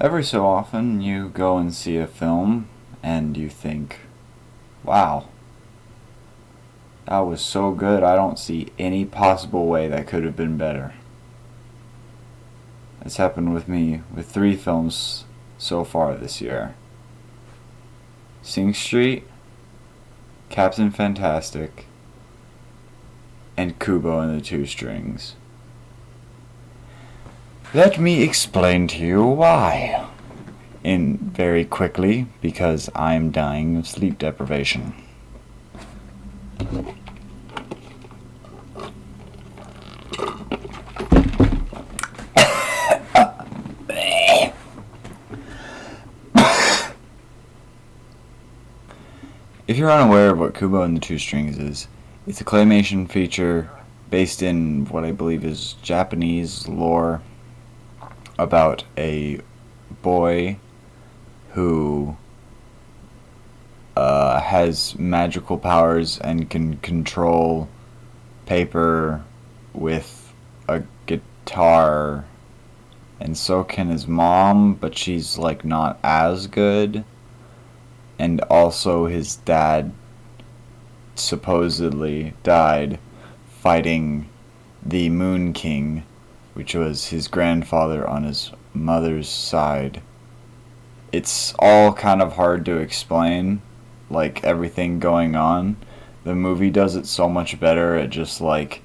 Every so often, you go and see a film and you think, wow, that was so good, I don't see any possible way that could have been better. It's happened with me with 3 films so far this year: Sing Street, Captain Fantastic, and Kubo and the Two Strings. Let me explain to you why. In very quickly, because I'm dying of sleep deprivation. If you're unaware of what Kubo and the Two Strings is, it's a claymation feature based in what I believe is Japanese lore about a boy who has magical powers and can control paper with a guitar, and so can his mom, but she's like not as good. And also his dad supposedly died fighting the Moon King, which was his grandfather on his mother's side. It's all kind of hard to explain, like everything going on. The movie does it so much better at just like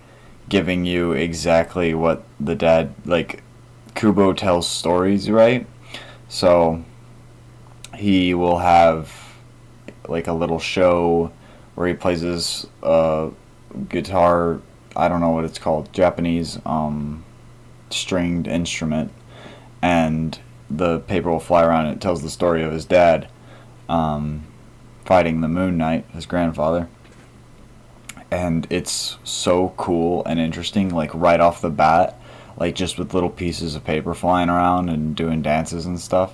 giving you exactly what the dad, like, Kubo tells stories, right? So he will have like a little show where he plays his guitar. I don't know what it's called, Japanese stringed instrument, and the paper will fly around and it tells the story of his dad fighting the Moon Knight, his grandfather. And it's so cool and interesting, like right off the bat, like just with little pieces of paper flying around and doing dances and stuff.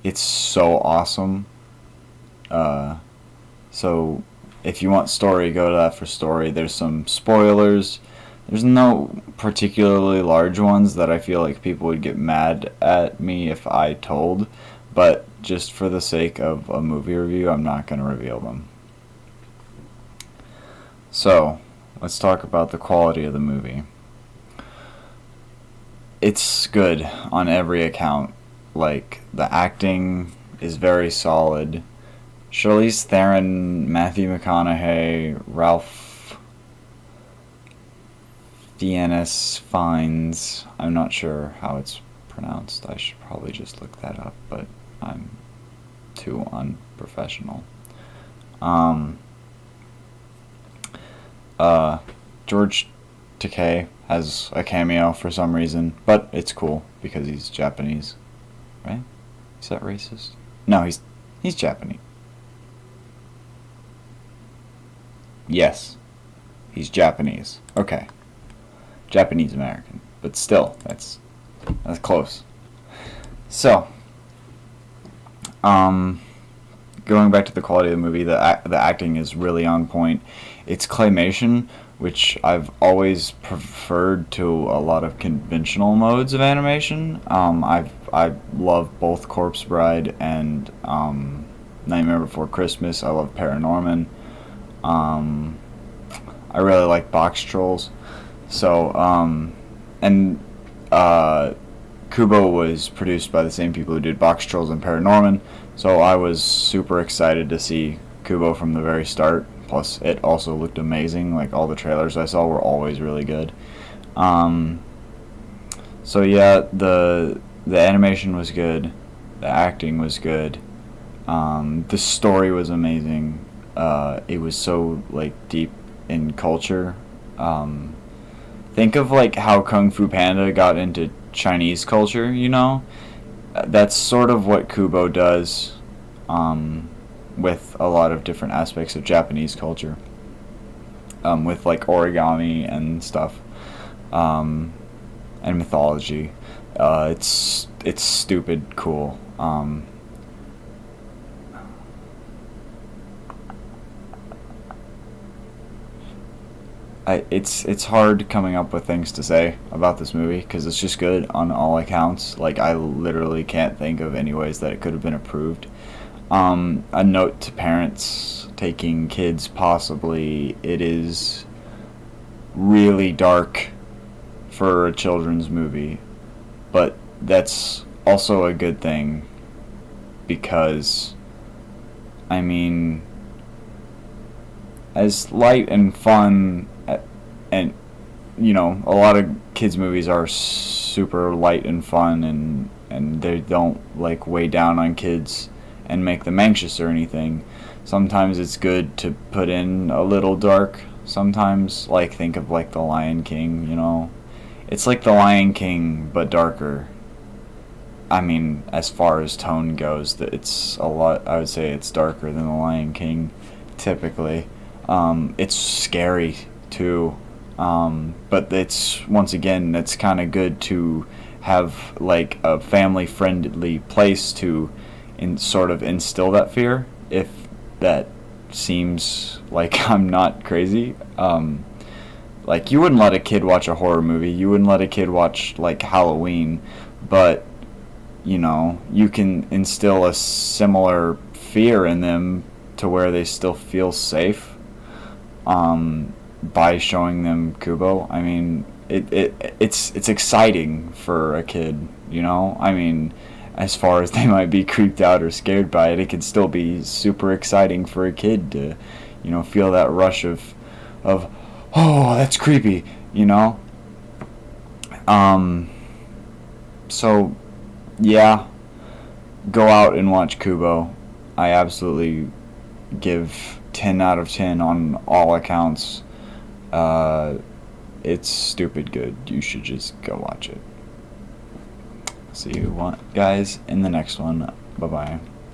It's so awesome. So if you want story, go to that for story. There's some spoilers. There's no particularly large ones that I feel like people would get mad at me if I told, but just for the sake of a movie review, I'm not going to reveal them. So, let's talk about the quality of the movie. It's good on every account. Like, the acting is very solid. Charlize Theron, Matthew McConaughey, Ralph Fiennes. I'm not sure how it's pronounced. I should probably just look that up, but I'm too unprofessional. George Takei has a cameo for some reason, but it's cool because he's Japanese, right? Is that racist? No, he's Japanese. Yes, he's Japanese. Okay, Japanese American, but still, that's close. So, going back to the quality of the movie, the acting is really on point. It's claymation, which I've always preferred to a lot of conventional modes of animation. I love both Corpse Bride and Nightmare Before Christmas. I love Paranorman. I really like Box Trolls. So, Kubo was produced by the same people who did Box Trolls and Paranorman, so I was super excited to see Kubo from the very start. Plus, it also looked amazing. Like, all the trailers I saw were always really good. So yeah, the animation was good, the acting was good, the story was amazing. It was so like deep in culture. Think of like how Kung Fu Panda got into Chinese culture, you know? That's sort of what Kubo does, with a lot of different aspects of Japanese culture, with like origami and stuff, and mythology. It's stupid cool. it's hard coming up with things to say about this movie because it's just good on all accounts. Like, I literally can't think of any ways that it could have been improved. A note to parents taking kids, possibly, it is really dark for a children's movie, but that's also a good thing because, I mean, as light and fun, and a lot of kids movies are super light and fun, and they don't like weigh down on kids and make them anxious or anything. Sometimes it's good to put in a little dark. Sometimes, like, think of like The Lion King, it's like The Lion King but darker. I mean, as far as tone goes, that it's a lot. I would say it's darker than The Lion King, typically. It's scary too, but it's, once again, it's kind of good to have like a family-friendly place to sort of instill that fear. If that seems like I'm not crazy, like, you wouldn't let a kid watch a horror movie. You wouldn't let a kid watch like Halloween, but you can instill a similar fear in them to where they still feel safe, by showing them Kubo. I mean, it's exciting for a kid, I mean, as far as they might be creeped out or scared by it, it can still be super exciting for a kid to, feel that rush of oh, that's creepy, So, yeah, go out and watch Kubo. I absolutely give 10 out of 10 on all accounts. It's stupid good. You should just go watch it. See you guys in the next one. Bye-bye.